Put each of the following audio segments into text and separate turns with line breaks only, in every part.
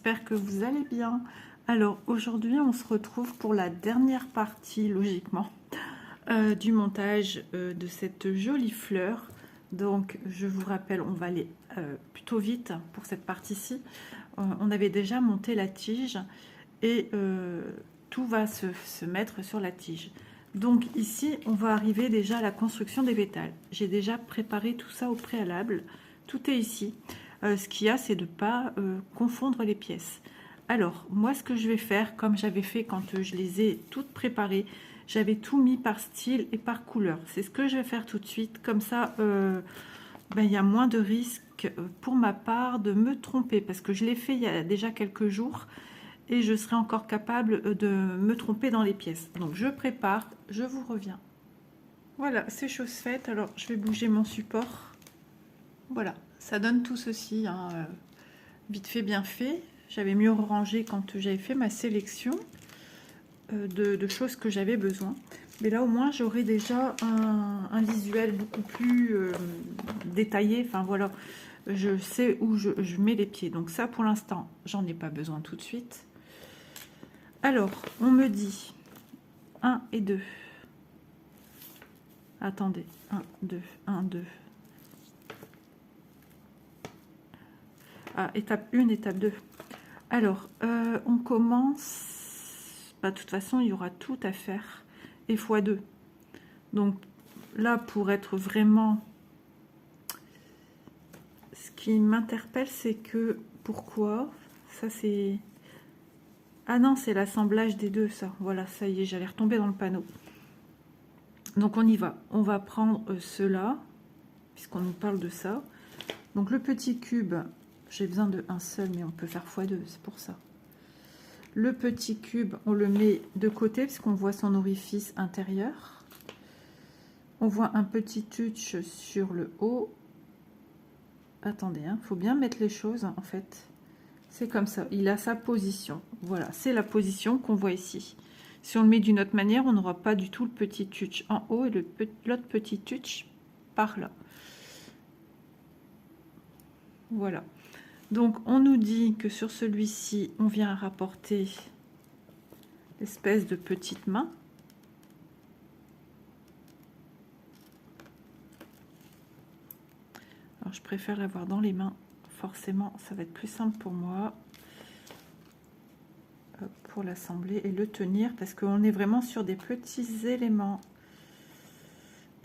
j'espère que vous allez bien. Alors aujourd'hui on se retrouve pour la dernière partie logiquement du montage de cette jolie fleur. Donc je vous rappelle, on va aller plutôt vite pour cette partie-ci. On avait déjà monté la tige et tout va se mettre sur la tige. Donc ici on va arriver déjà à la construction des pétales. J'ai déjà préparé tout ça au préalable, tout est ici. Ce qu'il y a, c'est de ne pas confondre les pièces. Alors, moi, ce que je vais faire, comme j'avais fait quand je les ai toutes préparées, j'avais tout mis par style et par couleur. C'est ce que je vais faire tout de suite. Comme ça, il y a moins de risques pour ma part de me tromper. Parce que je l'ai fait il y a déjà quelques jours et je serai encore capable de me tromper dans les pièces. Donc, je prépare, je vous reviens. Voilà, c'est chose faite. Alors, je vais bouger mon support. Voilà, ça donne tout ceci, hein, vite fait, bien fait. J'avais mieux rangé quand j'avais fait ma sélection de choses que j'avais besoin. Mais là, au moins, j'aurai déjà un visuel beaucoup plus détaillé. Enfin, voilà, je sais où je mets les pieds. Donc ça, pour l'instant, j'en ai pas besoin tout de suite. Alors, on me dit 1 et 2. Attendez, 1, 2, 1, 2. Ah, étape 1, étape 2. Alors, on commence... de toute façon, il y aura tout à faire. Et x2. Donc, là, pour être vraiment... Ce qui m'interpelle, c'est que... Pourquoi? Ça, c'est... Ah non, c'est l'assemblage des deux, ça. Voilà, ça y est, j'allais retomber dans le panneau. Donc, on y va. On va prendre cela, puisqu'on nous parle de ça. Donc, le petit cube... J'ai besoin d'un seul, mais on peut faire x2, c'est pour ça. Le petit cube, on le met de côté, puisqu'on voit son orifice intérieur. On voit un petit touch sur le haut. Attendez, il faut bien mettre les choses, en fait. C'est comme ça, il a sa position. Voilà, c'est la position qu'on voit ici. Si on le met d'une autre manière, on n'aura pas du tout le petit touch en haut et l'autre petit touch par là. Voilà. Donc, on nous dit que sur celui-ci, on vient rapporter l'espèce de petite main. Alors, je préfère l'avoir dans les mains. Forcément, ça va être plus simple pour moi pour l'assembler et le tenir parce qu'on est vraiment sur des petits éléments.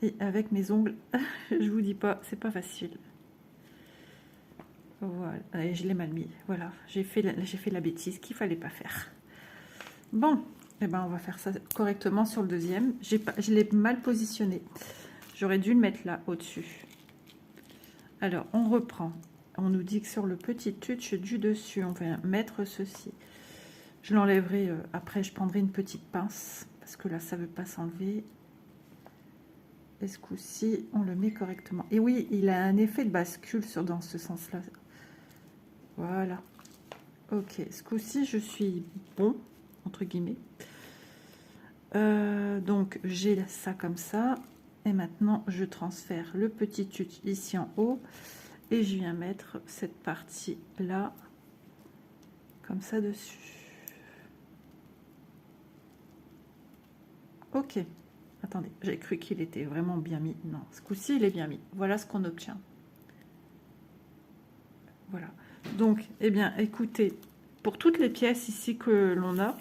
Et avec mes ongles, je vous dis pas, c'est pas facile. Voilà, et je l'ai mal mis. Voilà, j'ai fait la bêtise qu'il fallait pas faire. Bon, eh ben on va faire ça correctement sur le deuxième. Je l'ai mal positionné. J'aurais dû le mettre là au-dessus. Alors, on reprend. On nous dit que sur le petit touch du dessus, on va mettre ceci. Je l'enlèverai après. Je prendrai une petite pince parce que là, ça ne veut pas s'enlever. Et ce coup-ci, on le met correctement. Et oui, il a un effet de bascule dans ce sens-là. Voilà. Ok, ce coup-ci, je suis bon, entre guillemets. Donc, j'ai ça comme ça. Et maintenant, je transfère le petit touch ici en haut. Et je viens mettre cette partie-là, comme ça dessus. Ok. Attendez, j'ai cru qu'il était vraiment bien mis. Non, ce coup-ci, il est bien mis. Voilà ce qu'on obtient. Voilà. Donc, eh bien, écoutez, pour toutes les pièces ici que l'on a,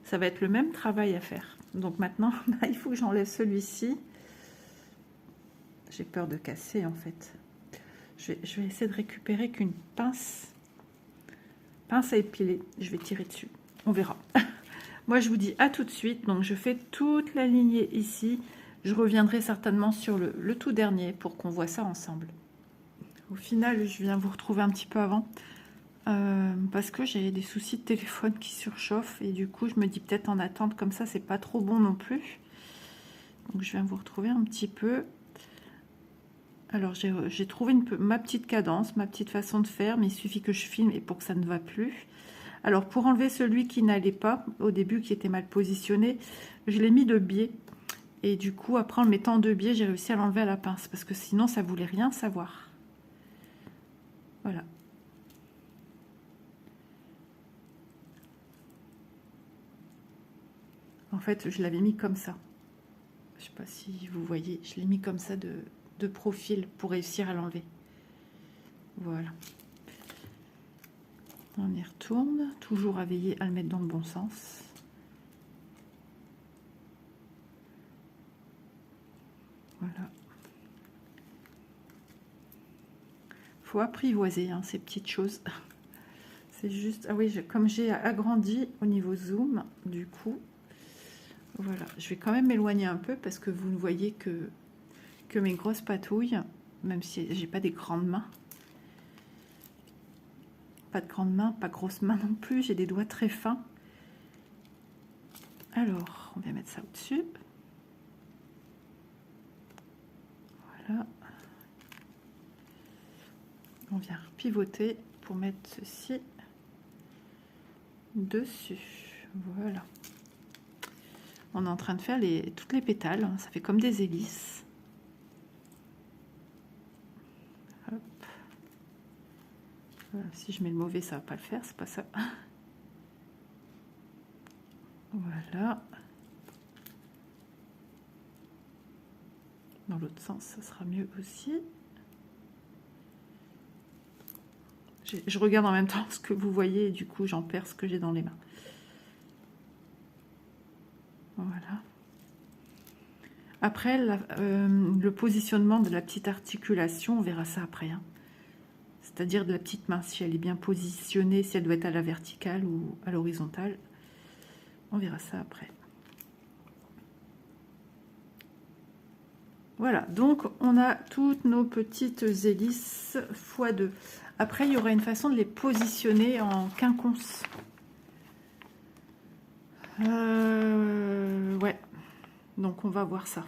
ça va être le même travail à faire. Donc maintenant, il faut que j'enlève celui-ci. J'ai peur de casser, en fait. Je vais essayer de récupérer qu'une pince à épiler. Je vais tirer dessus. On verra. Moi, je vous dis à tout de suite. Donc, je fais toute la lignée ici. Je reviendrai certainement sur le tout dernier pour qu'on voit ça ensemble. Au final, je viens vous retrouver un petit peu avant parce que j'ai des soucis de téléphone qui surchauffent et du coup, je me dis peut-être en attente comme ça, c'est pas trop bon non plus. Donc, je viens vous retrouver un petit peu. Alors, j'ai trouvé ma petite cadence, ma petite façon de faire, mais il suffit que je filme et pour que ça ne va plus. Alors, pour enlever celui qui n'allait pas, au début, qui était mal positionné, je l'ai mis de biais. Et du coup, après, en le mettant de biais, j'ai réussi à l'enlever à la pince, parce que sinon, ça voulait rien savoir. Voilà. En fait, je l'avais mis comme ça. Je sais pas si vous voyez, je l'ai mis comme ça de profil pour réussir à l'enlever. Voilà. On y retourne, toujours à veiller à le mettre dans le bon sens. Voilà. Faut apprivoiser hein, ces petites choses. C'est juste... Ah oui, comme j'ai agrandi au niveau zoom, du coup, voilà. Je vais quand même m'éloigner un peu parce que vous ne voyez que mes grosses patouilles, même si j'ai pas des grandes mains. Pas de grandes mains, pas grosses mains non plus, j'ai des doigts très fins. Alors, on va mettre ça au-dessus. Voilà. On vient pivoter pour mettre ceci dessus. Voilà. On est en train de faire toutes les pétales, ça fait comme des hélices. Hop. Voilà. Si je mets le mauvais, ça va pas le faire, c'est pas ça. Voilà. Dans l'autre sens, ça sera mieux aussi. Je regarde en même temps ce que vous voyez et du coup, j'en perds ce que j'ai dans les mains. Voilà. Après, le positionnement de la petite articulation, on verra ça après. Hein. C'est-à-dire de la petite main, si elle est bien positionnée, si elle doit être à la verticale ou à l'horizontale. On verra ça après. Voilà, donc on a toutes nos petites hélices x2. Après, il y aura une façon de les positionner en quinconce. Ouais, donc on va voir ça.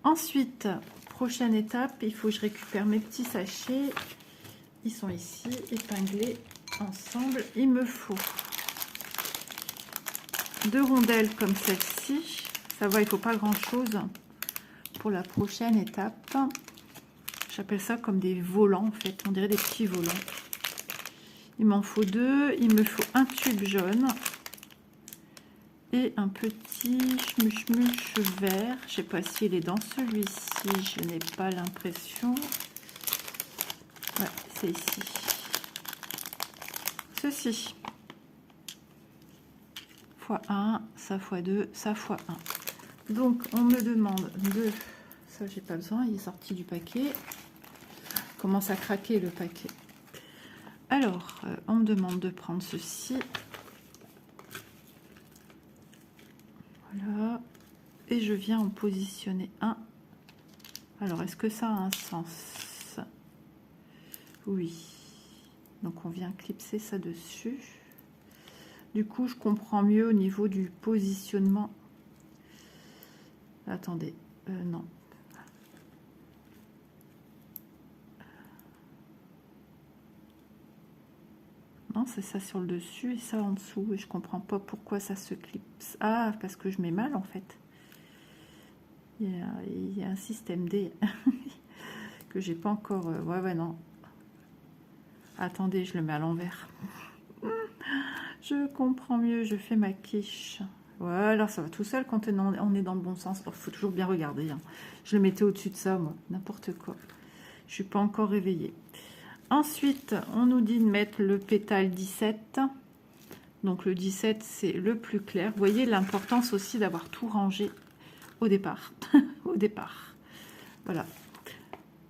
Ensuite, prochaine étape, il faut que je récupère mes petits sachets. Ils sont ici, épinglés ensemble. Il me faut 2 rondelles comme celle-ci. Ça va, il ne faut pas grand-chose pour la prochaine étape. J'appelle ça comme des volants, en fait. On dirait des petits volants. Il m'en faut 2. Il me faut un tube jaune. Et un petit schmuch vert. Je ne sais pas s'il est dans celui-ci. Je n'ai pas l'impression. Ouais, c'est ici. Ceci. x1, ça x2, ça x1. Donc, on me demande de... Ça, j'ai pas besoin, il est sorti du paquet. Commence à craquer le paquet. Alors, on me demande de prendre ceci. Voilà. Et je viens en positionner un. Alors, est-ce que ça a un sens? Oui. Donc, on vient clipser ça dessus. Du coup, je comprends mieux au niveau du positionnement. Attendez, non. Non, c'est ça sur le dessus et ça en dessous. Et je comprends pas pourquoi ça se clipse. Ah, parce que je mets mal en fait. Il y a un système D que j'ai pas encore... ouais, non. Attendez, je le mets à l'envers. Je comprends mieux, je fais ma quiche. Voilà, ça va tout seul quand on est dans le bon sens. Il faut toujours bien regarder. Hein. Je le mettais au-dessus de ça, moi. N'importe quoi. Je suis pas encore réveillée. Ensuite, on nous dit de mettre le pétale 17. Donc le 17, c'est le plus clair. Vous voyez l'importance aussi d'avoir tout rangé au départ. Au départ. Voilà.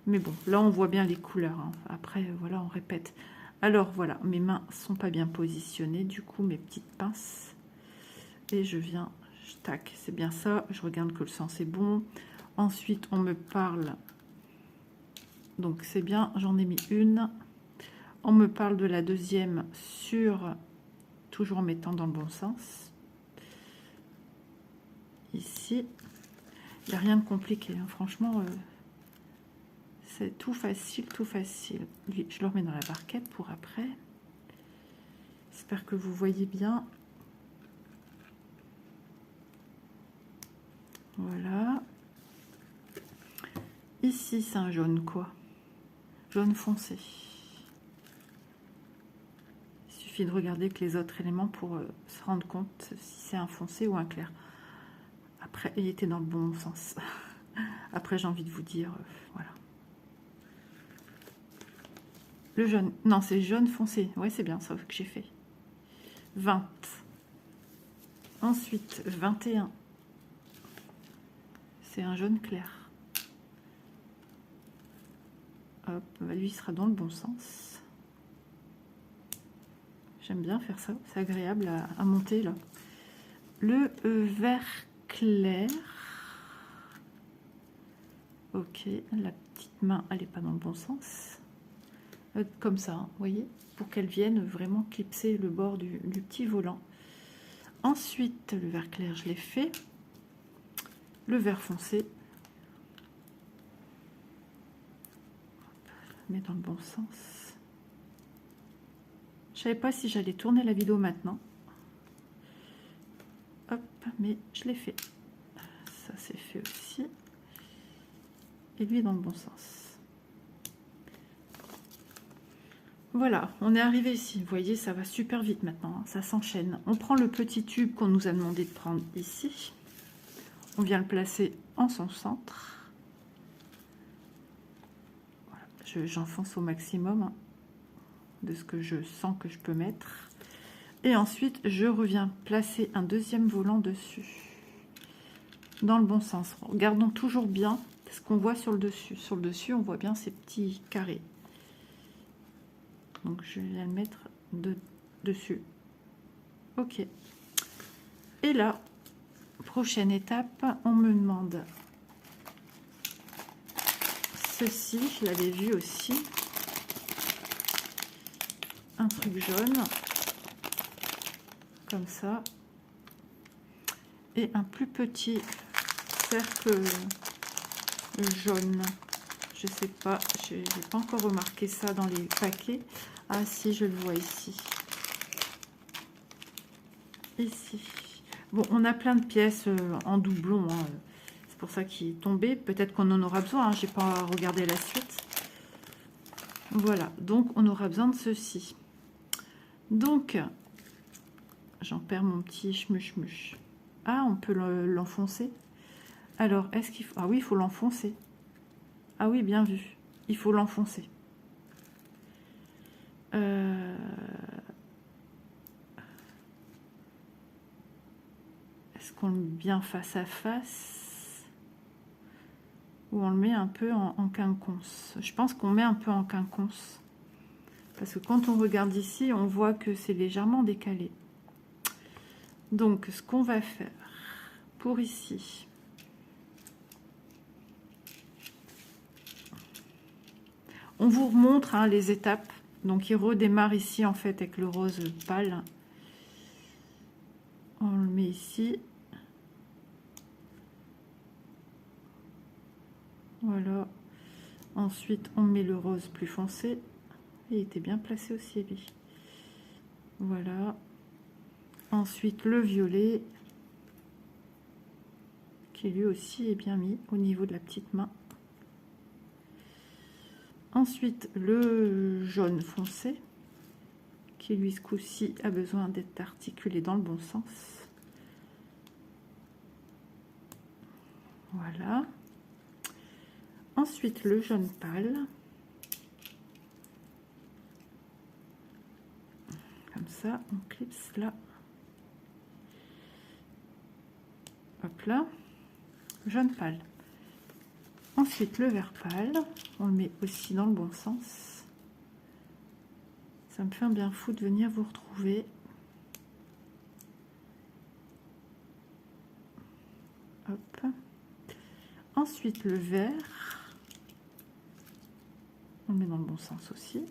Mais bon, là, on voit bien les couleurs. Hein. Après, voilà, on répète. Alors, voilà, mes mains sont pas bien positionnées. Du coup, mes petites pinces. Et je viens, tac, c'est bien ça. Je regarde que le sens est bon. Ensuite, on me parle. Donc, c'est bien, j'en ai mis une. On me parle de la deuxième sur, toujours en mettant dans le bon sens. Ici. Il n'y a rien de compliqué, hein. Franchement... c'est tout facile, tout facile. Lui, je le remets dans la barquette pour après. J'espère que vous voyez bien. Voilà. Ici, c'est un jaune quoi? Jaune foncé. Il suffit de regarder que les autres éléments pour se rendre compte si c'est un foncé ou un clair. Après, il était dans le bon sens. Après, j'ai envie de vous dire, voilà. Le jaune, non, c'est jaune foncé. Ouais, c'est bien ça que j'ai fait. 20. Ensuite, 21. C'est un jaune clair. Hop, bah, lui, il sera dans le bon sens. J'aime bien faire ça. C'est agréable à monter, là. Le vert clair. Ok, la petite main, elle n'est pas dans le bon sens. Comme ça, hein, vous voyez, pour qu'elle vienne vraiment clipser le bord du petit volant. Ensuite, le vert clair, je l'ai fait. Le vert foncé. Mais dans le bon sens. Je savais pas si j'allais tourner la vidéo maintenant. Hop, mais je l'ai fait. Ça c'est fait aussi. Et lui est dans le bon sens. Voilà, on est arrivé ici. Vous voyez, ça va super vite maintenant. Hein, ça s'enchaîne. On prend le petit tube qu'on nous a demandé de prendre ici. On vient le placer en son centre. Voilà, j'enfonce au maximum hein, de ce que je sens que je peux mettre. Et ensuite, je reviens placer un deuxième volant dessus. Dans le bon sens. Regardons toujours bien ce qu'on voit sur le dessus. Sur le dessus, on voit bien ces petits carrés. Donc, je vais le mettre dessus. Ok. Et là, prochaine étape, on me demande ceci. Je l'avais vu aussi. Un truc jaune. Comme ça. Et un plus petit cercle jaune. Je sais pas, je n'ai pas encore remarqué ça dans les paquets. Ah si, je le vois ici. Ici. Bon, on a plein de pièces en doublon. Hein. C'est pour ça qu'il est tombé. Peut-être qu'on en aura besoin. Hein. Je n'ai pas regardé la suite. Voilà, donc on aura besoin de ceci. Donc, j'en perds mon petit chmuche. Ah, on peut l'enfoncer. Alors, est-ce qu'il faut... Ah oui, il faut l'enfoncer. Ah oui, bien vu. Il faut l'enfoncer. Est-ce qu'on le met bien face à face? Ou on le met un peu en quinconce? Je pense qu'on met un peu en quinconce. Parce que quand on regarde ici, on voit que c'est légèrement décalé. Donc, ce qu'on va faire pour ici... On vous remontre hein, les étapes. Donc, il redémarre ici, en fait, avec le rose pâle. On le met ici. Voilà. Ensuite, on met le rose plus foncé. Il était bien placé aussi, lui. Voilà. Ensuite, le violet. Qui, lui aussi, est bien mis au niveau de la petite main. Ensuite, le jaune foncé, qui lui, ce coup-ci, a besoin d'être articulé dans le bon sens. Voilà. Ensuite, le jaune pâle. Comme ça, on clipse là. Hop là. Jaune pâle. Ensuite, le vert pâle, on le met aussi dans le bon sens. Ça me fait un bien fou de venir vous retrouver. Hop. Ensuite, le vert, on le met dans le bon sens aussi.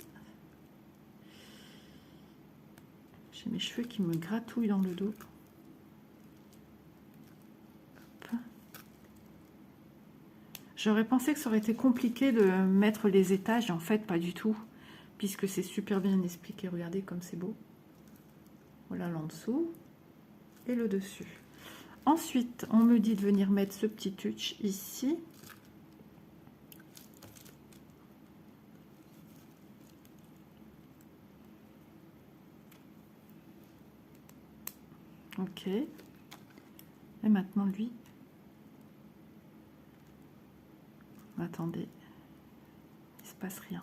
J'ai mes cheveux qui me gratouillent dans le dos. J'aurais pensé que ça aurait été compliqué de mettre les étages, en fait, pas du tout, puisque c'est super bien expliqué. Regardez comme c'est beau. Voilà l'en dessous et le dessus. Ensuite, on me dit de venir mettre ce petit touch ici. Ok. Et maintenant, lui, Attendez. Il se passe rien.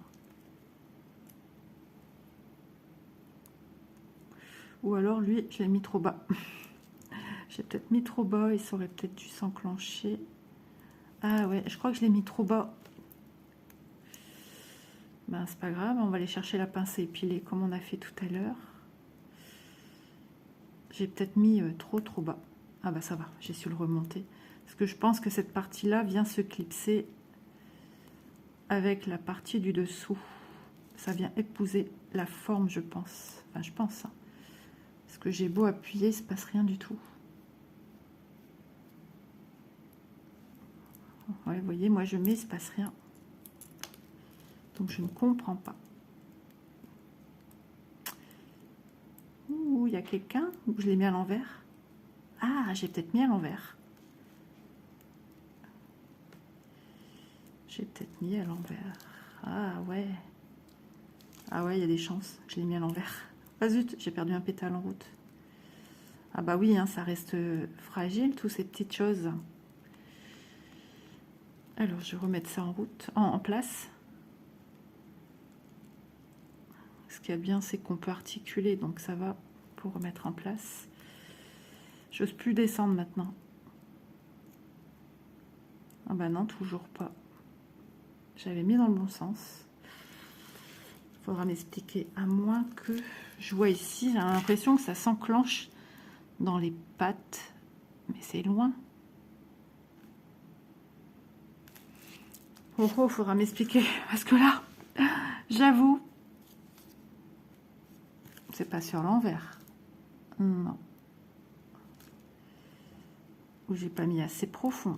Ou alors lui, je l'ai mis trop bas. J'ai peut-être mis trop bas, il aurait peut-être dû s'enclencher. Ah ouais, je crois que je l'ai mis trop bas. Ben c'est pas grave, on va aller chercher la pince à épiler comme on a fait tout à l'heure. J'ai peut-être mis trop bas. Ah bah ça va, j'ai su le remonter. Parce que je pense que cette partie-là vient se clipser avec la partie du dessous. Ça vient épouser la forme, je pense. Enfin, je pense. Hein. Parce que j'ai beau appuyer, il ne se passe rien du tout. Ouais, vous voyez, moi je mets, il ne se passe rien. Donc je ne comprends pas. Ouh, il y a quelqu'un ou je l'ai mis à l'envers? Ah, j'ai peut-être mis à l'envers. J'ai peut-être mis à l'envers. Ah ouais. Ah ouais, il y a des chances. Je l'ai mis à l'envers. Ah zut, j'ai perdu un pétale en route. Ah bah oui, hein, ça reste fragile, toutes ces petites choses. Alors, je vais remettre ça en route, en place. Ce qui est bien, c'est qu'on peut articuler, donc ça va pour remettre en place. J'ose plus descendre maintenant. Ah bah non, toujours pas. J'avais mis dans le bon sens. Il faudra m'expliquer, à moins que je vois ici, j'ai l'impression que ça s'enclenche dans les pattes, mais c'est loin. Oh, oh, faudra m'expliquer, parce que là, j'avoue, c'est pas sur l'envers. Non. Ou j'ai pas mis assez profond.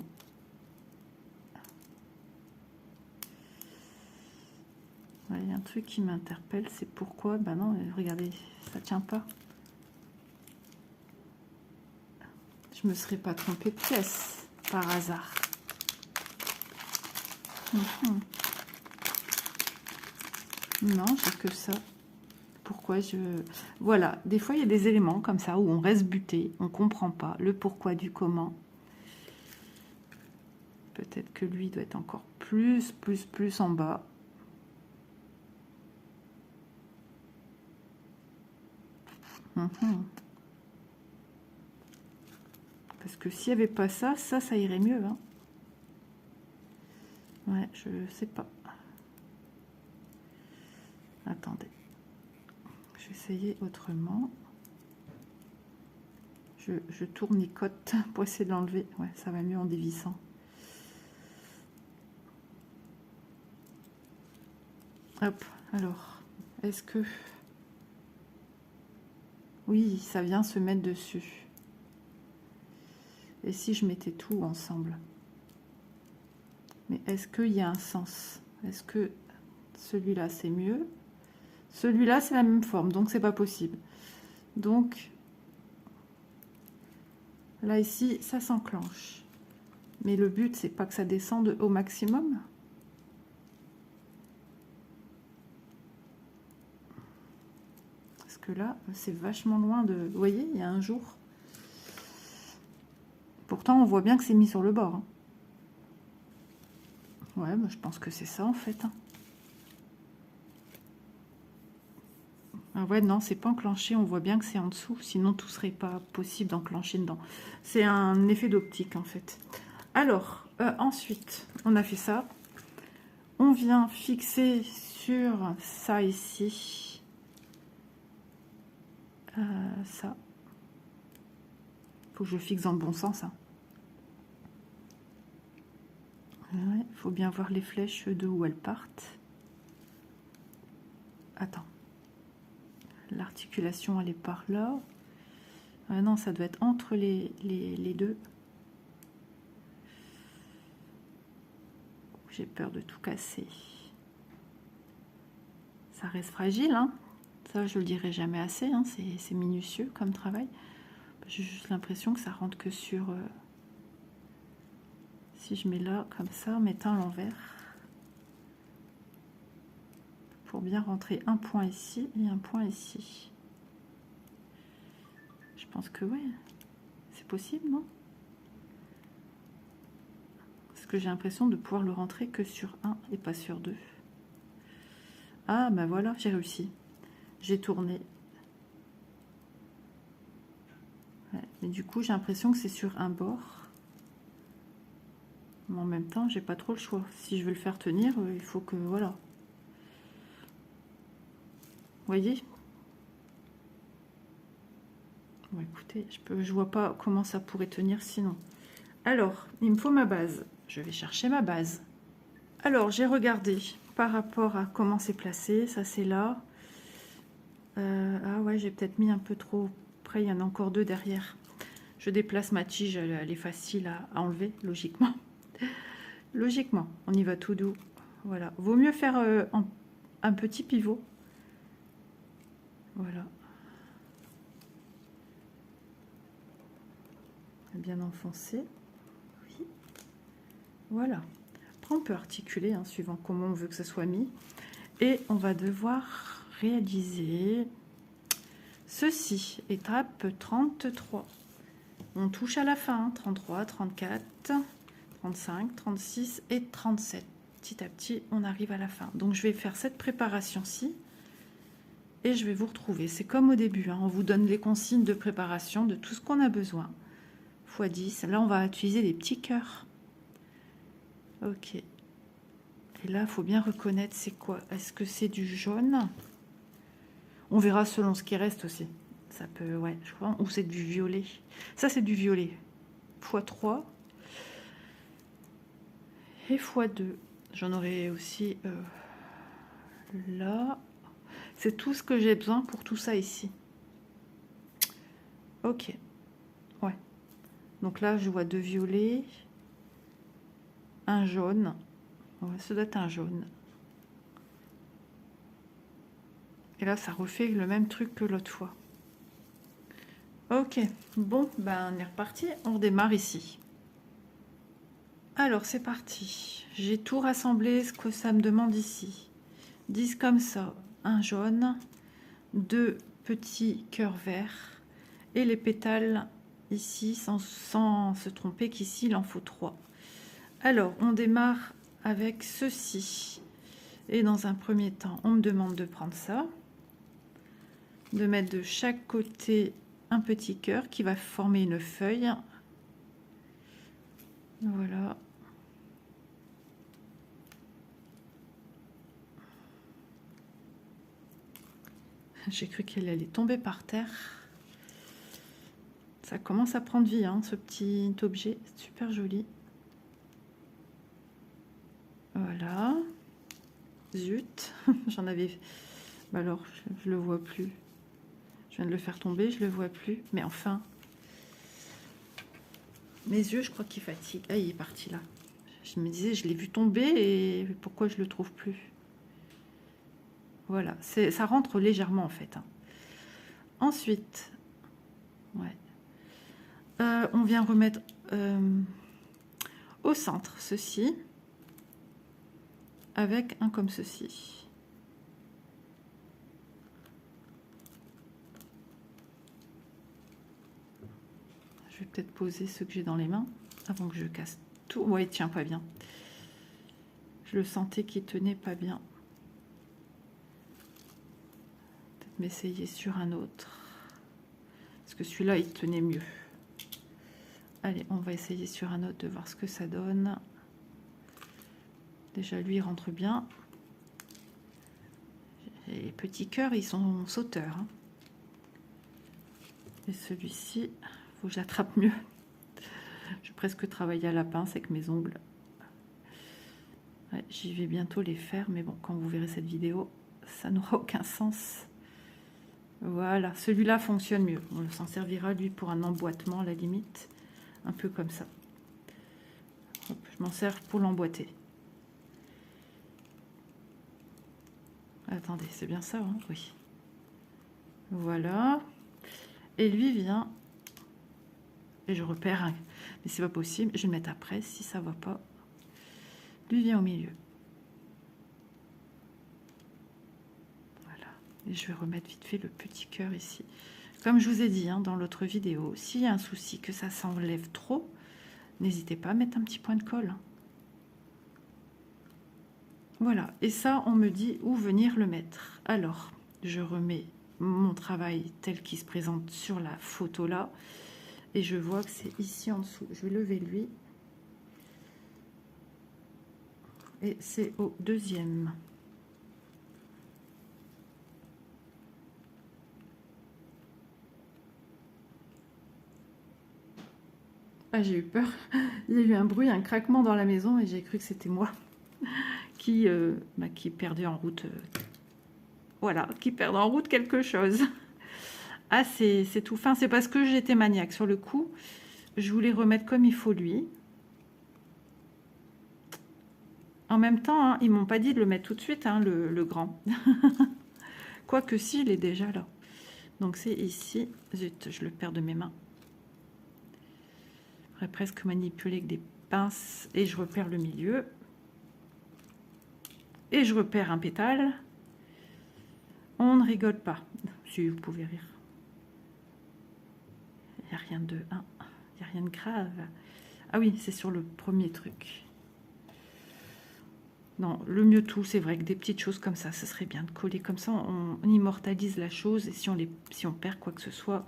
Il y a un truc qui m'interpelle, c'est pourquoi, ben non, regardez, ça tient pas. Je me serais pas trompée de pièce, par hasard. Non, j'ai que ça. Pourquoi je... Voilà, des fois il y a des éléments comme ça où on reste buté, on comprend pas le pourquoi du comment. Peut-être que lui doit être encore plus en bas. Parce que s'il n'y avait pas ça, ça irait mieux. Hein. Ouais, je sais pas. Attendez. Je vais essayer autrement. Je tournicote pour essayer de l'enlever. Ouais, ça va mieux en dévissant. Hop, alors, est-ce que... Oui, ça vient se mettre dessus. Et si je mettais tout ensemble? Mais est-ce qu'il y a un sens? Est-ce que celui-là, c'est mieux? Celui-là, c'est la même forme, donc c'est pas possible. Donc, là, ici, ça s'enclenche. Mais le but, c'est pas que ça descende au maximum. Parce que là, c'est vachement loin de... Vous voyez, il y a un jour. Pourtant, on voit bien que c'est mis sur le bord. Hein. Ouais, bah, je pense que c'est ça, en fait. Hein. Ah ouais, non, c'est pas enclenché. On voit bien que c'est en dessous. Sinon, tout serait pas possible d'enclencher dedans. C'est un effet d'optique, en fait. Alors, ensuite, on a fait ça. On vient fixer sur ça ici. Ça. Faut que je fixe dans le bon sens. Hein. Ouais, faut bien voir les flèches de où elles partent. Attends. L'articulation, elle est par là. Ah non, ça doit être entre les deux. J'ai peur de tout casser. Ça reste fragile, hein. Ça, je le dirai jamais assez. Hein. C'est minutieux comme travail. J'ai juste l'impression que ça rentre que sur... si je mets là, comme ça, en mettant à l'envers. Pour bien rentrer un point ici et un point ici. Je pense que ouais, c'est possible, non? Parce que j'ai l'impression de pouvoir le rentrer que sur un et pas sur deux. Ah, ben voilà, j'ai réussi. J'ai tourné. Ouais, mais du coup, j'ai l'impression que c'est sur un bord. Mais en même temps, j'ai pas trop le choix. Si je veux le faire tenir, il faut que... Voilà. Vous voyez? Bon, écoutez, je vois pas comment ça pourrait tenir sinon. Alors, il me faut ma base. Je vais chercher ma base. Alors, j'ai regardé par rapport à comment c'est placé. Ça, c'est là. Ah ouais, j'ai peut-être mis un peu trop près. Il y en a encore deux derrière. Je déplace ma tige. Elle est facile à enlever, logiquement. Logiquement, on y va tout doux. Voilà. Vaut mieux faire un petit pivot. Voilà. Bien enfoncé. Oui. Voilà. Après, on peut articuler, hein, suivant comment on veut que ce soit mis. Et on va devoir réaliser ceci. Étape 33. On touche à la fin. Hein, 33, 34, 35, 36 et 37. Petit à petit, on arrive à la fin. Donc, je vais faire cette préparation-ci. Et je vais vous retrouver. C'est comme au début. Hein, on vous donne les consignes de préparation de tout ce qu'on a besoin. X 10. Là, on va utiliser des petits cœurs. Ok. Et là, il faut bien reconnaître c'est quoi. Est-ce que c'est du jaune? On verra selon ce qui reste aussi. Ça peut, ouais, je crois. Ou c'est du violet. Ça, c'est du violet. x3. Et x2. J'en aurai aussi là. C'est tout ce que j'ai besoin pour tout ça ici. Ok. Ouais. Donc là, je vois deux violets. Un jaune. Ouais, ça doit être un jaune. Et là, ça refait le même truc que l'autre fois. Ok, bon, ben on est reparti. On redémarre ici. Alors, c'est parti. J'ai tout rassemblé, ce que ça me demande ici. 10 comme ça, un jaune, deux petits cœurs verts, et les pétales ici, sans se tromper qu'ici, il en faut 3. Alors, on démarre avec ceci. Et dans un premier temps, on me demande de prendre ça, de mettre de chaque côté un petit cœur qui va former une feuille. Voilà. J'ai cru qu'elle allait tomber par terre. Ça commence à prendre vie, hein, ce petit objet. Super joli. Voilà. Zut. J'en avais... Bah alors, je le vois plus. Je viens de le faire tomber, je le vois plus. Mais enfin... Mes yeux, je crois qu'ils fatiguent. Ah, il est parti là. Je me disais, je l'ai vu tomber et pourquoi je le trouve plus? Voilà. Ça rentre légèrement en fait. Hein. Ensuite... Ouais. On vient remettre au centre ceci avec un comme ceci. Je vais peut-être poser ce que j'ai dans les mains avant que je casse tout. Ouais, il tient pas bien. Je le sentais qu'il tenait pas bien. Peut-être m'essayer sur un autre. Parce que celui-là, il tenait mieux. Allez, on va essayer sur un autre de voir ce que ça donne. Déjà, lui, il rentre bien. Et les petits cœurs, ils sont sauteurs. Hein. Et celui-ci, il faut que j'attrape mieux. Je vais presque travailler à la pince avec mes ongles. Ouais, j'y vais bientôt les faire, mais bon, quand vous verrez cette vidéo, ça n'aura aucun sens. Voilà, celui-là fonctionne mieux. On s'en servira, lui, pour un emboîtement, à la limite. Un peu comme ça. Hop, je m'en sers pour l'emboîter. Attendez, c'est bien ça, hein? Oui. Voilà. Et lui vient... Et je repère un... Mais c'est pas possible. Je vais le mettre après, si ça va pas. Lui vient au milieu. Voilà. Et je vais remettre vite fait le petit cœur ici. Comme je vous ai dit hein, dans l'autre vidéo, s'il y a un souci que ça s'enlève trop, n'hésitez pas à mettre un petit point de colle. Voilà, et ça, on me dit où venir le mettre. Alors, je remets mon travail tel qu'il se présente sur la photo là, et je vois que c'est ici en dessous. Je vais lever lui, et c'est au deuxième. Ah, j'ai eu peur. Il y a eu un bruit, un craquement dans la maison, et j'ai cru que c'était moi qui perdait en route. Voilà, qui perdait en route quelque chose. Ah, c'est tout fin. C'est parce que j'étais maniaque sur le coup. Je voulais remettre comme il faut lui. En même temps, hein, ils m'ont pas dit de le mettre tout de suite, hein, le grand. Quoique si, il est déjà là. Donc c'est ici. Zut, je le perds de mes mains. J'aurais presque manipulé avec des pinces. Et je repère le milieu. Et je repère un pétale. On ne rigole pas. Si vous pouvez rire. Il n'y a rien de... hein, il n'y a rien de grave. Ah oui, c'est sur le premier truc. Non, le mieux tout, c'est vrai que des petites choses comme ça serait bien de coller comme ça, on immortalise la chose, et si on perd quoi que ce soit,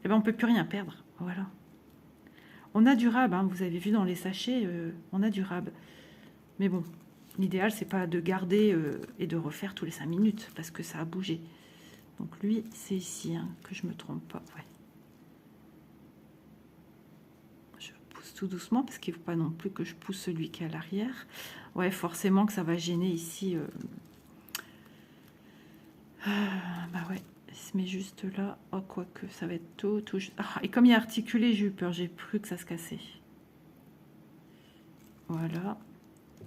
eh ben on peut plus rien perdre, voilà. On a du rab, hein, vous avez vu dans les sachets, on a du rab. Mais bon, l'idéal, c'est pas de garder et de refaire tous les 5 minutes, parce que ça a bougé. Donc lui, c'est ici, hein, que je me trompe pas, ouais. Je pousse tout doucement, parce qu'il ne faut pas non plus que je pousse celui qui est à l'arrière. Ouais, forcément que ça va gêner ici. Bah ouais, il se met juste là. Oh, quoique, ça va être tout juste. Ah, et comme il est articulé, j'ai eu peur. J'ai cru que ça se cassait. Voilà.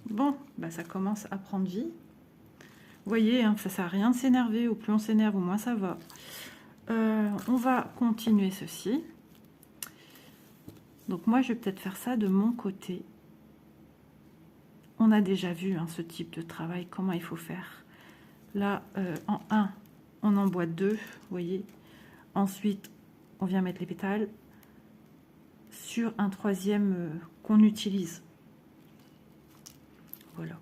Bon, bah ça commence à prendre vie. Vous voyez, hein, ça sert à rien de s'énerver. Au plus on s'énerve, au moins ça va. On va continuer ceci. Donc moi, je vais peut-être faire ça de mon côté. On a déjà vu hein, ce type de travail, comment il faut faire. Là, en 1, on emboîte 2, vous voyez. Ensuite, on vient mettre les pétales sur un troisième qu'on utilise. Voilà.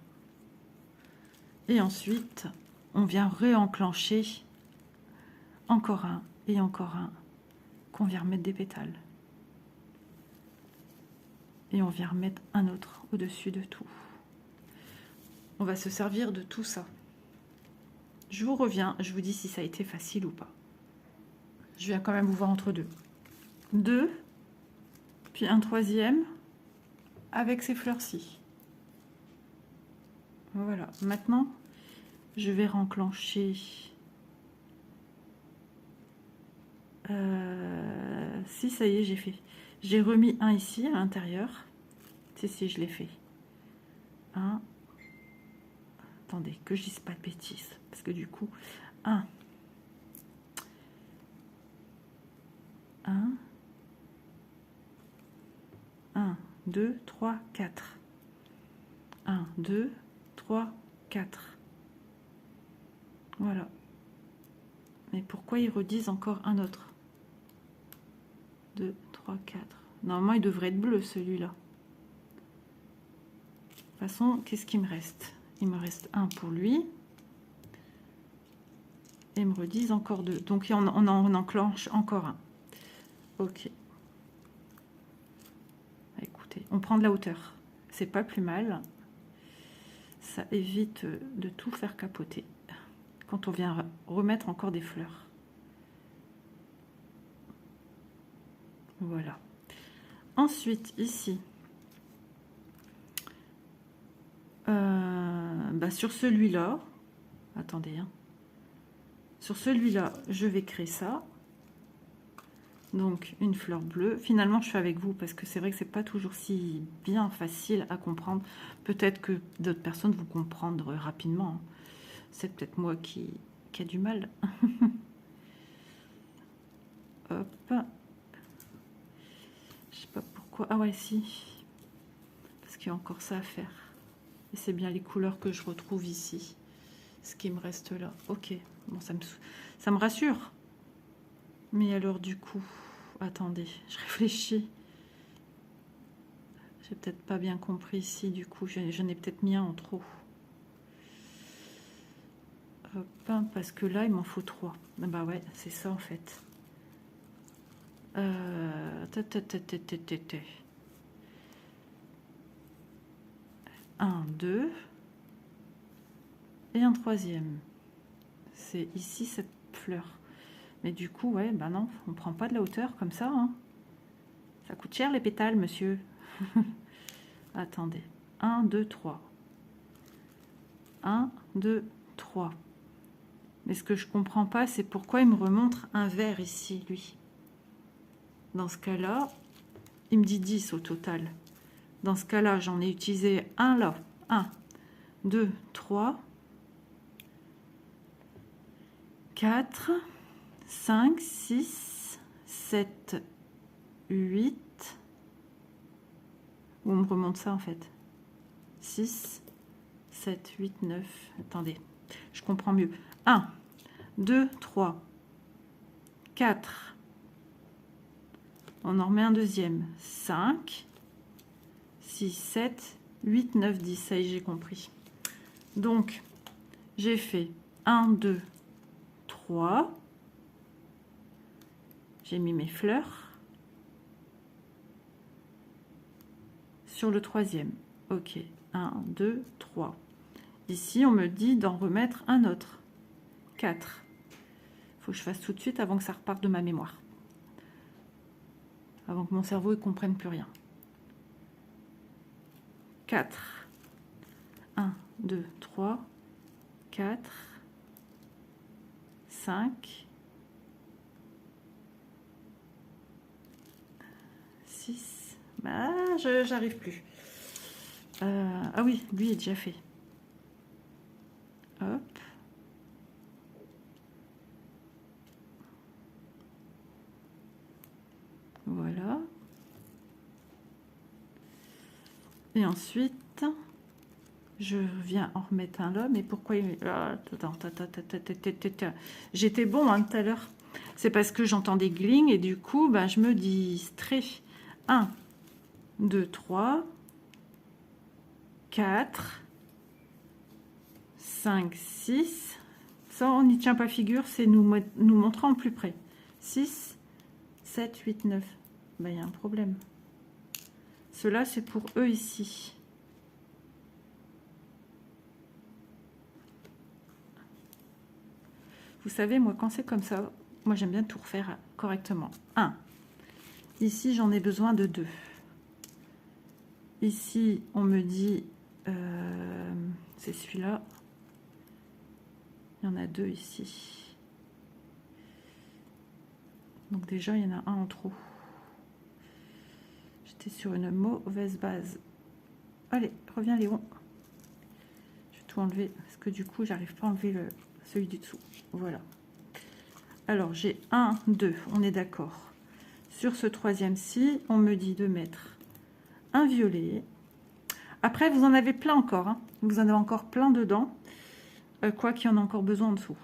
Et ensuite, on vient réenclencher encore un et encore un qu'on vient remettre des pétales. Et on vient remettre un autre au-dessus de tout. On va se servir de tout ça. Je vous reviens, je vous dis si ça a été facile ou pas. Je viens quand même vous voir entre deux. 2, puis un troisième avec ces fleurs-ci. Voilà, maintenant, je vais renclencher. Si, ça y est, j'ai fait. J'ai remis un ici à l'intérieur. Si, je l'ai fait. Un. Attendez, que je dise pas de bêtises. Parce que du coup, 1. 1. 1, 2, 3, 4. 1, 2, 3, 4. Voilà. Mais pourquoi ils redisent encore un autre? 2, 3, 4. Normalement, il devrait être bleu, celui-là. De toute façon, qu'est-ce qu'il me reste? Il me reste un pour lui. Et ils me redisent encore 2. Donc, on en enclenche encore un. Ok. Écoutez, on prend de la hauteur. C'est pas plus mal. Ça évite de tout faire capoter. Quand on vient remettre encore des fleurs. Voilà. Ensuite, ici, bah sur celui-là, attendez, hein, sur celui-là, je vais créer ça. Donc, une fleur bleue. Finalement, je suis avec vous parce que c'est vrai que c'est pas toujours si bien facile à comprendre. Peut-être que d'autres personnes vont comprendre rapidement. C'est peut-être moi qui a du mal. Hop. Je sais pas pourquoi. Ah ouais, si. Parce qu'il y a encore ça à faire. Et c'est bien les couleurs que je retrouve ici. Ce qui me reste là. Ok. Bon, ça me rassure. Mais alors, du coup... Attendez, je réfléchis. J'ai peut-être pas bien compris ici, du coup. Je n'ai peut-être mis un en trop. Hop, parce que là, il m'en faut 3. Bah ouais, c'est ça en fait. 1, 2 et un troisième. C'est ici cette fleur. Mais du coup, ouais, bah non, on prend pas de la hauteur comme ça. Hein. Ça coûte cher les pétales, monsieur. Attendez. 1, 2, 3. 1, 2, 3. Mais ce que je comprends pas, c'est pourquoi il me remontre un vert ici, lui. Dans ce cas-là, il me dit 10 au total. Dans ce cas-là, j'en ai utilisé un là. 1, 2, 3, 4, 5, 6, 7, 8. Où on me remonte ça en fait. 6, 7, 8, 9. Attendez, je comprends mieux. 1, 2, 3, 4. On en remet un deuxième. 5, 6, 7, 8, 9, 10. Ça y est, j'ai compris. Donc, j'ai fait 1, 2, 3. J'ai mis mes fleurs. Sur le troisième. Ok. 1, 2, 3. Ici, on me dit d'en remettre un autre. 4. Il faut que je fasse tout de suite avant que ça reparte de ma mémoire. Avant que mon cerveau ne comprenne plus rien. 4. 1, 2, 3, 4, 5, 6. Bah, j'arrive plus. Ah oui, lui est déjà fait. Hop. Voilà. Et ensuite, je viens en remettre un là. Mais pourquoi il... J'étais bon hein, tout à l'heure. C'est parce que j'entends des glings et du coup, bah, je me distrais. 1, 2, 3, 4, 5, 6. Ça, on n'y tient pas figure, c'est nous montrant plus près. 6, 7, 8, 9. Ben, il y a un problème. Cela, c'est pour eux ici. Vous savez, moi, quand c'est comme ça, moi, j'aime bien tout refaire correctement. 1. Ici, j'en ai besoin de 2. Ici, on me dit... c'est celui-là. Il y en a 2 ici. Donc déjà, il y en a un en trop. J'étais sur une mauvaise base. Allez, reviens Léon. Je vais tout enlever parce que du coup, j'arrive pas à enlever celui du dessous. Voilà. Alors, j'ai 1, 2, on est d'accord. Sur ce troisième-ci, on me dit de mettre un violet. Après, vous en avez plein encore. Hein. Vous en avez encore plein dedans. Quoi qu'il y en a encore besoin en dessous.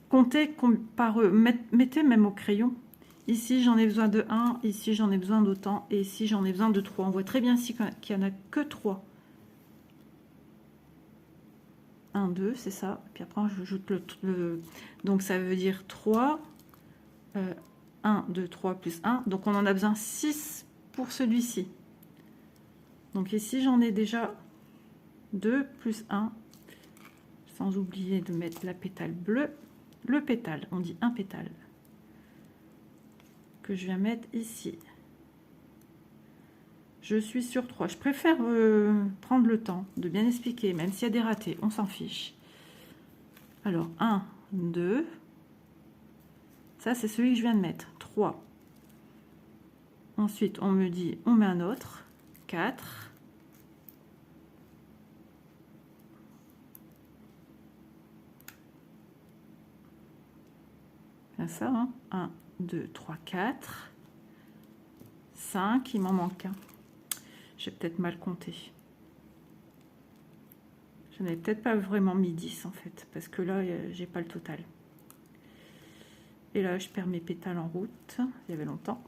Comptez par eux. Mettez même au crayon. Ici, j'en ai besoin de 1. Ici, j'en ai besoin d'autant. Et ici, j'en ai besoin de 3. On voit très bien ici qu'il n'y en a que 3. 1, 2, c'est ça. Puis après, j'ajoute le... Donc, ça veut dire 3. 1, 2, 3 plus 1. Donc, on en a besoin 6 pour celui-ci. Donc, ici, j'en ai déjà 2 plus 1. Sans oublier de mettre la pétale bleue. Le pétale, on dit un pétale. Que je viens mettre ici. Je suis sur 3. Je préfère prendre le temps de bien expliquer, même s'il y a des ratés, on s'en fiche. Alors, 1, 2. Ça, c'est celui que je viens de mettre. 3. Ensuite, on me dit, on met un autre. 4. Ça, hein. 1, 2, 3, 4. 5. Il m'en manque un. J'ai peut-être mal compté. Je n'avais peut-être pas vraiment mis 10 en fait, parce que là, j'ai pas le total. Et là, je perds mes pétales en route. Il y avait longtemps.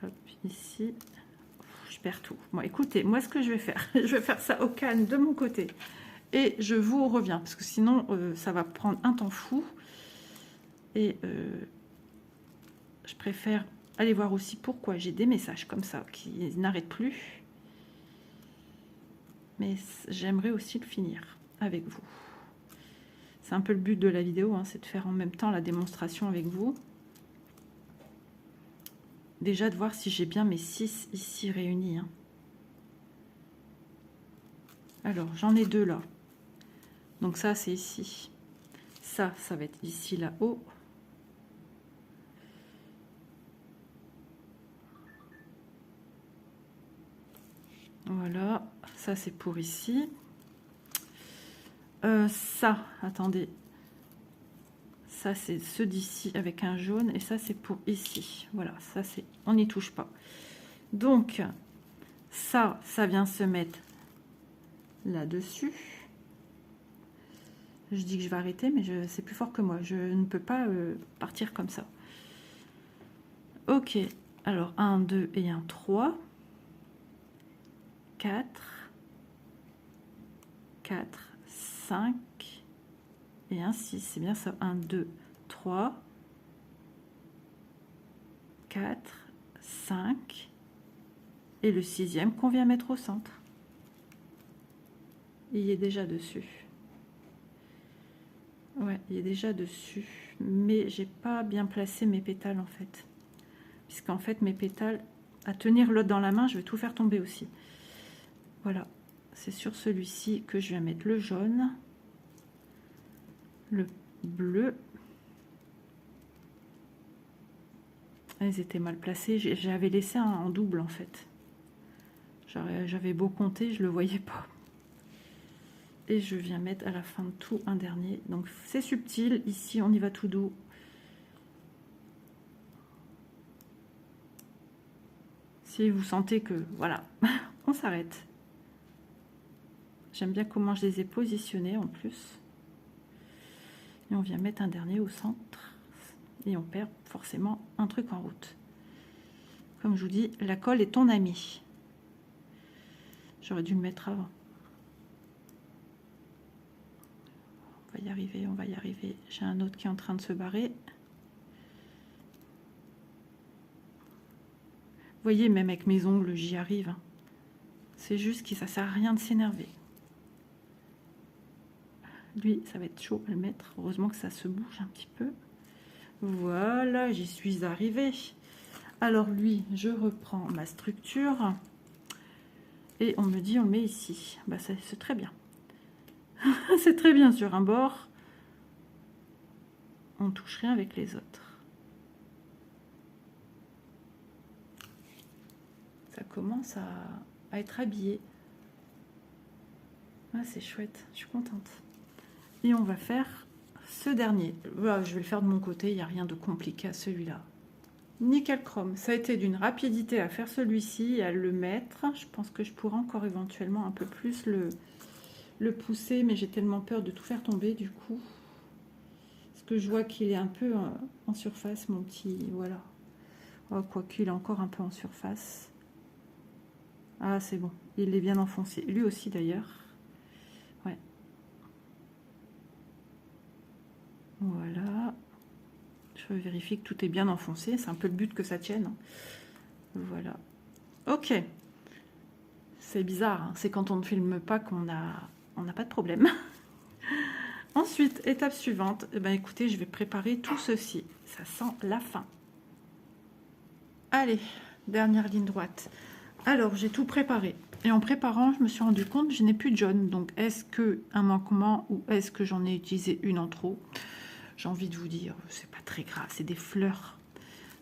Hop, ici. Je je perds tout. Bon, écoutez, moi, ce que je vais faire, je vais faire ça au calme de mon côté. Et je vous reviens, parce que sinon, ça va prendre un temps fou. Et je préfère aller voir aussi pourquoi j'ai des messages comme ça qui n'arrêtent plus. Mais j'aimerais aussi le finir avec vous. C'est un peu le but de la vidéo, hein, c'est de faire en même temps la démonstration avec vous. Déjà de voir si j'ai bien mes 6 ici réunis. Hein. Alors, j'en ai 2 là. Donc ça, c'est ici. Ça va être ici, là-haut. Voilà, ça c'est pour ici. Ça, attendez. Ça, c'est ceux d'ici avec un jaune. Et ça, c'est pour ici. Voilà, ça, c'est... On n'y touche pas. Donc, ça vient se mettre là-dessus. Je dis que je vais arrêter, mais c'est plus fort que moi. Je ne peux pas partir comme ça. Ok. Alors, 1, 2 et un 3. 4. 4, 5. Et un 6, c'est bien ça. 1, 2, 3, 4, 5. Et le 6e qu'on vient mettre au centre. Il est déjà dessus. Ouais, il est déjà dessus. Mais j'ai pas bien placé mes pétales en fait. Puisqu'en fait, mes pétales, à tenir l'autre dans la main, je vais tout faire tomber aussi. Voilà. C'est sur celui-ci que je vais mettre le jaune. Le bleu. Ils étaient mal placés. J'avais laissé un en double en fait. J'avais beau compter, je le voyais pas. Et je viens mettre à la fin de tout un dernier. Donc c'est subtil. Ici, on y va tout doux. Si vous sentez que voilà, on s'arrête. J'aime bien comment je les ai positionnés en plus. Et on vient mettre un dernier au centre. Et on perd forcément un truc en route. Comme je vous dis, la colle est ton ami. J'aurais dû le mettre avant. On va y arriver, on va y arriver. J'ai un autre qui est en train de se barrer. Vous voyez, même avec mes ongles, j'y arrive. C'est juste que ça sert à rien de s'énerver. Lui, ça va être chaud à le mettre. Heureusement que ça se bouge un petit peu. Voilà, j'y suis arrivée. Alors lui, je reprends ma structure. Et on me dit, on le met ici. Bah, c'est très bien. C'est très bien sur un bord. On ne touche rien avec les autres. Ça commence à être habillé. Ah, c'est chouette, je suis contente. Et on va faire ce dernier. Voilà, je vais le faire de mon côté, il n'y a rien de compliqué à celui-là. Nickel chrome. Ça a été d'une rapidité à faire celui-ci et à le mettre. Je pense que je pourrais encore éventuellement un peu plus le pousser, mais j'ai tellement peur de tout faire tomber du coup. Parce que je vois qu'il est un peu en surface, mon petit... Voilà. Oh, quoiqu'il est encore un peu en surface. Ah, c'est bon. Il est bien enfoncé. Lui aussi, d'ailleurs. Ouais. Voilà. Je vérifie que tout est bien enfoncé. C'est un peu le but que ça tienne. Voilà. Ok. C'est bizarre. Hein. C'est quand on ne filme pas qu'on n'a pas de problème. Ensuite, étape suivante. Eh ben, écoutez, je vais préparer tout ceci. Ça sent la fin. Allez, dernière ligne droite. Alors, j'ai tout préparé. Et en préparant, je me suis rendu compte que je n'ai plus de jaune. Donc, est-ce que un manquement ou est-ce que j'en ai utilisé une en trop? J'ai envie de vous dire, c'est pas très grave, c'est des fleurs.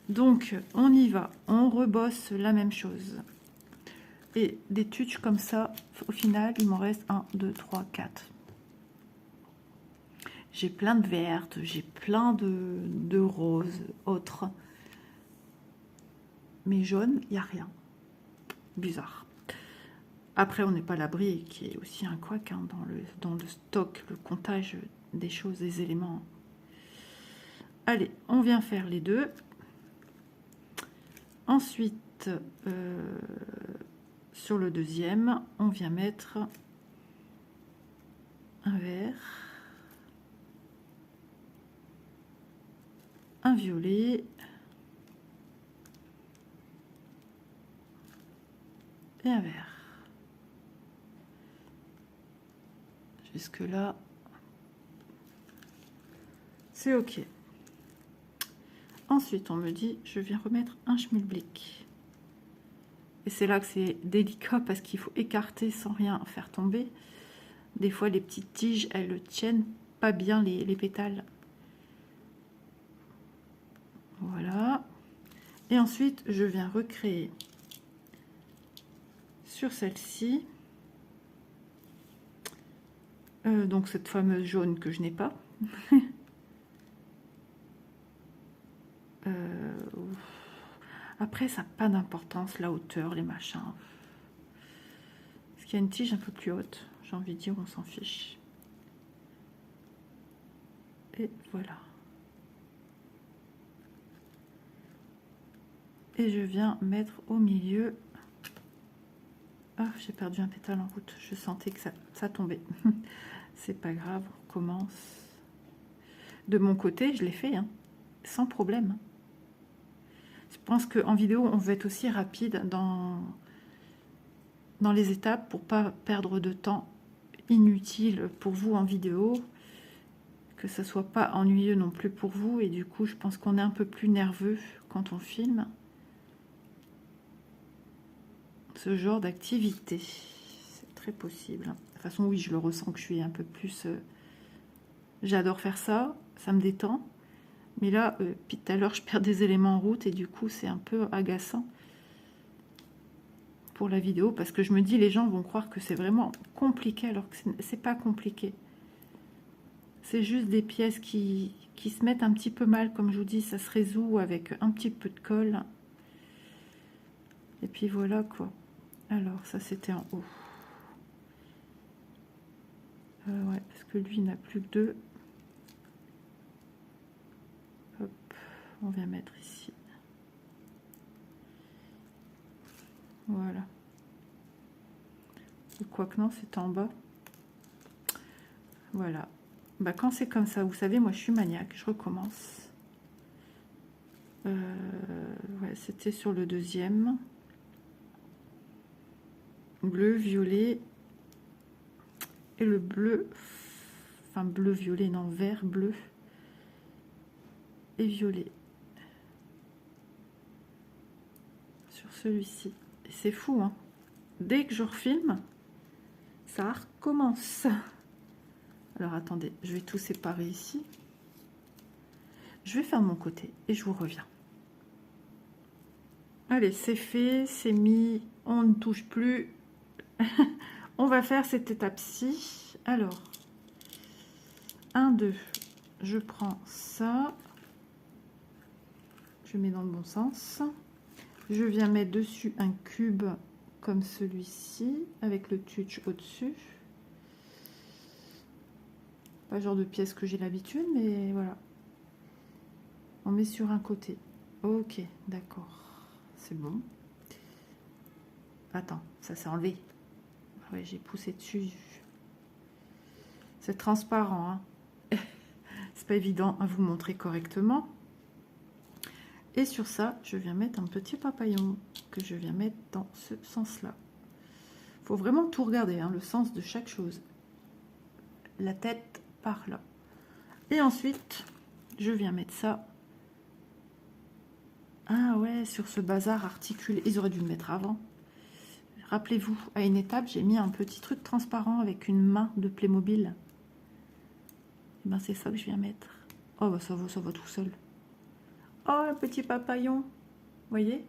Donc, on y va. On rebosse la même chose. Et des tuches comme ça, au final, il m'en reste 1, 2, 3, 4. J'ai plein de vertes, j'ai plein de roses, autres. Mais jaune, il n'y a rien. Bizarre. Après, on n'est pas à l'abri, qui est aussi un couac hein, dans le stock, le comptage des choses, des éléments. Allez, on vient faire les deux. Ensuite, sur le deuxième, on vient mettre un vert, un violet et un vert. Jusque là, c'est ok. Ensuite, on me dit, je viens remettre un schmilblick. Et c'est là que c'est délicat parce qu'il faut écarter sans rien faire tomber. Des fois, les petites tiges, elles ne tiennent pas bien les pétales. Voilà. Et ensuite, je viens recréer sur celle-ci. Donc, cette fameuse jaune que je n'ai pas. Après, ça n'a pas d'importance, la hauteur, les machins. Parce qu'il y a une tige un peu plus haute. J'ai envie de dire, on s'en fiche. Et voilà. Et je viens mettre au milieu. Ah, j'ai perdu un pétale en route. Je sentais que ça tombait. C'est pas grave, on commence. De mon côté, je l'ai fait, hein, sans problème. Je pense qu'en vidéo, on veut être aussi rapide dans les étapes pour pas perdre de temps inutile pour vous en vidéo, que ça soit pas ennuyeux non plus pour vous. Et du coup, je pense qu'on est un peu plus nerveux quand on filme ce genre d'activité. C'est très possible. De toute façon, oui, je le ressens que je suis un peu plus... J'adore faire ça, ça me détend. Mais là, puis tout à l'heure, je perds des éléments en route et du coup, c'est un peu agaçant pour la vidéo parce que je me dis, les gens vont croire que c'est vraiment compliqué alors que c'est pas compliqué. C'est juste des pièces qui se mettent un petit peu mal, comme je vous dis, ça se résout avec un petit peu de colle. Et puis voilà quoi. Alors, ça c'était en haut. Ouais, parce que lui n'a plus que deux. Hop, on vient mettre ici. Voilà. Quoique non, c'est en bas. Voilà. Bah, quand c'est comme ça, vous savez, moi je suis maniaque, je recommence. Ouais, c'était sur le deuxième. Bleu, violet. Et le bleu, enfin bleu, violet, non, vert, bleu et violet. Sur celui-ci. Et c'est fou, hein. Dès que je refilme, ça recommence. Alors attendez, je vais tout séparer ici. Je vais faire de mon côté et je vous reviens. Allez, c'est fait, c'est mis, on ne touche plus. On va faire cette étape-ci. Alors, 1, 2, je prends ça. Je mets dans le bon sens. Je viens mettre dessus un cube comme celui-ci, avec le tuche au-dessus. Pas le genre de pièce que j'ai l'habitude, mais voilà. On met sur un côté. Ok, d'accord. C'est bon. Attends, ça s'est enlevé. Ouais, j'ai poussé dessus. C'est transparent, hein. C'est pas évident à vous montrer correctement. Et sur ça, je viens mettre un petit papillon que je viens mettre dans ce sens-là. Il faut vraiment tout regarder, hein, le sens de chaque chose. La tête par là. Et ensuite, je viens mettre ça. Ah ouais, sur ce bazar articulé. Ils auraient dû le mettre avant. Rappelez-vous, à une étape, j'ai mis un petit truc transparent avec une main de Playmobil. Et ben, c'est ça que je viens mettre. Oh, bah ça va tout seul. Oh, un petit papillon. Vous voyez?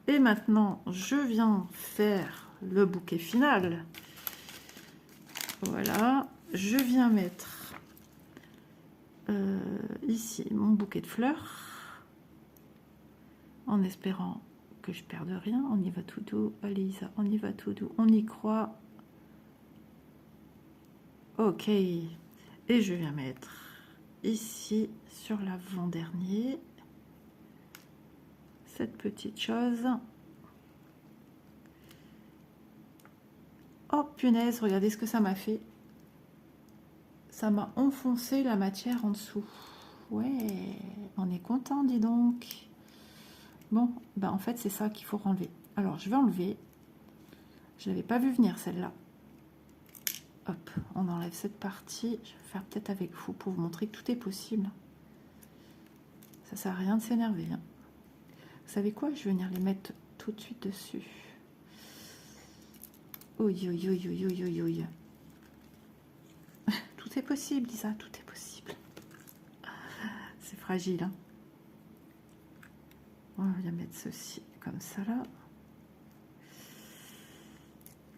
Et maintenant, je viens faire le bouquet final. Voilà. Je viens mettre ici mon bouquet de fleurs. En espérant que je perde rien. On y va tout doux. Allez, Isa, on y va tout doux. On y croit. Ok. Et je viens mettre ici sur l'avant-dernier cette petite chose. Oh punaise, regardez ce que ça m'a fait. Ça m'a enfoncé la matière en dessous. Ouais, on est content, dis donc. Bon, ben en fait, c'est ça qu'il faut enlever. Alors, je vais enlever. Je l'avais pas vu venir, celle-là. Hop, on enlève cette partie. Je vais faire peut-être avec vous pour vous montrer que tout est possible. Ça sert à rien de s'énerver. Hein. Vous savez quoi? Je vais venir les mettre tout de suite dessus. Oui, oui, oui, oui, oui, oui, oui. Tout est possible, Lisa, tout est possible. C'est fragile. Hein. On va bien mettre ceci comme ça là.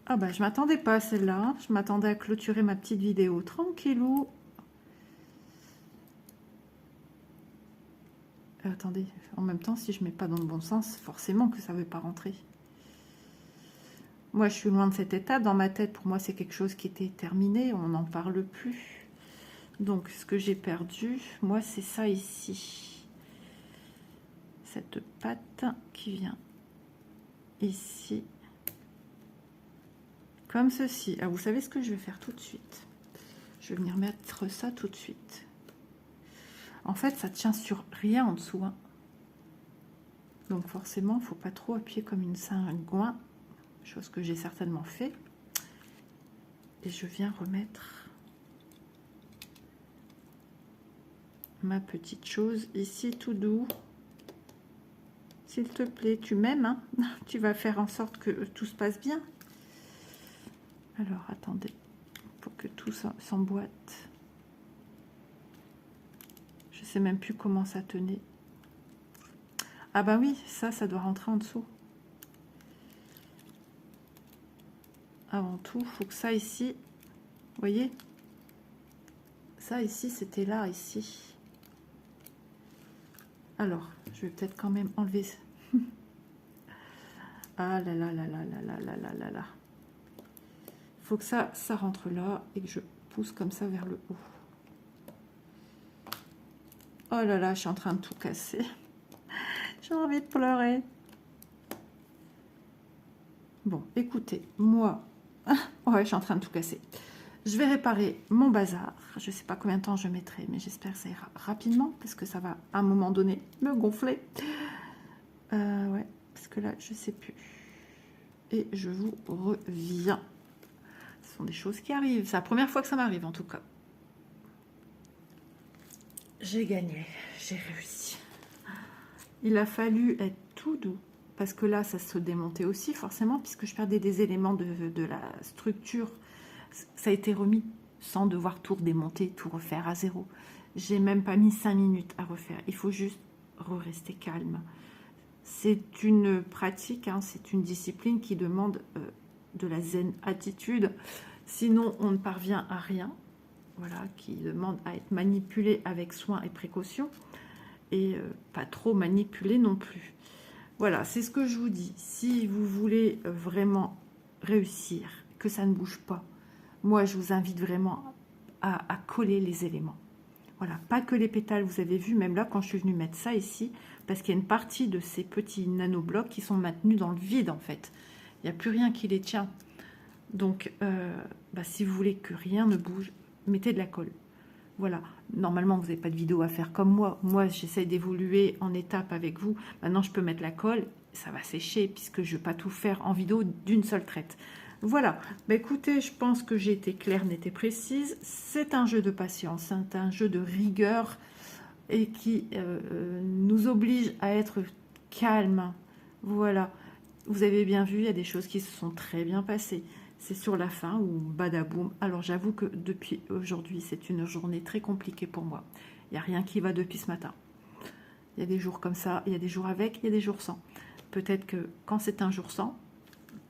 Ah bah je m'attendais pas à celle-là. Je m'attendais à clôturer ma petite vidéo tranquillou. Attendez, en même temps, si je mets pas dans le bon sens, forcément que ça ne veut pas rentrer. Moi, je suis loin de cette étape. Dans ma tête, pour moi, c'est quelque chose qui était terminé. On n'en parle plus. Donc, ce que j'ai perdu, moi, c'est ça ici. Cette patte qui vient ici. Comme ceci. Ah, vous savez ce que je vais faire tout de suite? Je vais venir mettre ça tout de suite. En fait, ça tient sur rien en dessous. Hein. Donc, forcément, il ne faut pas trop appuyer comme une cingouin. Chose que j'ai certainement fait. Et je viens remettre ma petite chose ici tout doux. S'il te plaît, tu m'aimes, hein? Tu vas faire en sorte que tout se passe bien. Alors, attendez, pour que tout s'emboîte. Je sais même plus comment ça tenait. Ah bah oui, ça doit rentrer en dessous. Avant tout, il faut que ça ici, vous voyez, ça ici, c'était là, ici. Alors, je vais peut-être quand même enlever. Ah là là là là là là là là là là. Il faut que ça rentre là et que je pousse comme ça vers le haut. Oh là là, je suis en train de tout casser. J'ai envie de pleurer. Bon, écoutez, moi... ouais, je suis en train de tout casser. Je vais réparer mon bazar. Je ne sais pas combien de temps je mettrai, mais j'espère que ça ira rapidement, parce que ça va, à un moment donné, me gonfler. Ouais, parce que là, je ne sais plus. Et je vous reviens. Ce sont des choses qui arrivent. C'est la première fois que ça m'arrive, en tout cas. J'ai gagné. J'ai réussi. Il a fallu être tout doux. Parce que là, ça se démontait aussi, forcément, puisque je perdais des éléments de la structure. Ça a été remis sans devoir tout redémonter, tout refaire à zéro. J'ai même pas mis 5 minutes à refaire. Il faut juste rester calme. C'est une pratique, hein, c'est une discipline qui demande de la zen attitude. Sinon, on ne parvient à rien. Voilà, qui demande à être manipulé avec soin et précaution. Et pas trop manipulé non plus. Voilà, c'est ce que je vous dis. Si vous voulez vraiment réussir, que ça ne bouge pas, moi, je vous invite vraiment à coller les éléments. Voilà, pas que les pétales, vous avez vu, même là, quand je suis venue mettre ça ici, parce qu'il y a une partie de ces petits nanoblocs qui sont maintenus dans le vide, en fait. Il n'y a plus rien qui les tient. Donc, si vous voulez que rien ne bouge, mettez de la colle. Voilà, normalement, vous n'avez pas de vidéo à faire comme moi. Moi, j'essaie d'évoluer en étapes avec vous. Maintenant, je peux mettre la colle. Ça va sécher puisque je ne vais pas tout faire en vidéo d'une seule traite. Voilà. Bah, écoutez, je pense que j'ai été claire, nette et précise. C'est un jeu de patience, c'est un jeu de rigueur et qui nous oblige à être calme. Voilà. Vous avez bien vu, il y a des choses qui se sont très bien passées. C'est sur la fin ou badaboum. Alors j'avoue que depuis aujourd'hui, c'est une journée très compliquée pour moi. Il n'y a rien qui va depuis ce matin. Il y a des jours comme ça, il y a des jours avec, il y a des jours sans. Peut-être que quand c'est un jour sans,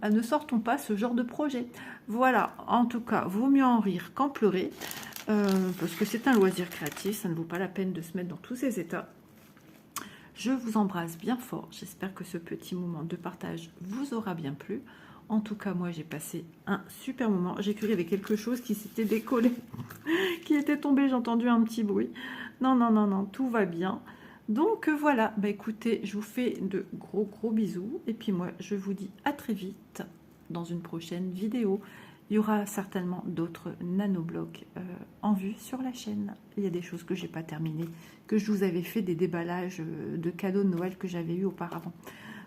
ne sortons pas ce genre de projet. Voilà, en tout cas, vaut mieux en rire qu'en pleurer. Parce que c'est un loisir créatif, ça ne vaut pas la peine de se mettre dans tous ces états. Je vous embrasse bien fort. J'espère que ce petit moment de partage vous aura bien plu. En tout cas, moi, j'ai passé un super moment. J'ai cru qu'il y avait quelque chose qui s'était décollé, qui était tombé. J'ai entendu un petit bruit. Non, non, non, non, tout va bien. Donc, voilà. Bah, écoutez, je vous fais de gros bisous. Et puis, moi, je vous dis à très vite dans une prochaine vidéo. Il y aura certainement d'autres nanoblogs en vue sur la chaîne. Il y a des choses que j'ai pas terminées, que je vous avais fait des déballages de cadeaux de Noël que j'avais eu auparavant.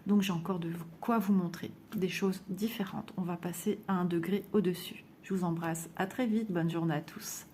Donc j'ai encore de quoi vous montrer des choses différentes. On va passer à un degré au-dessus. Je vous embrasse, à très vite, bonne journée à tous.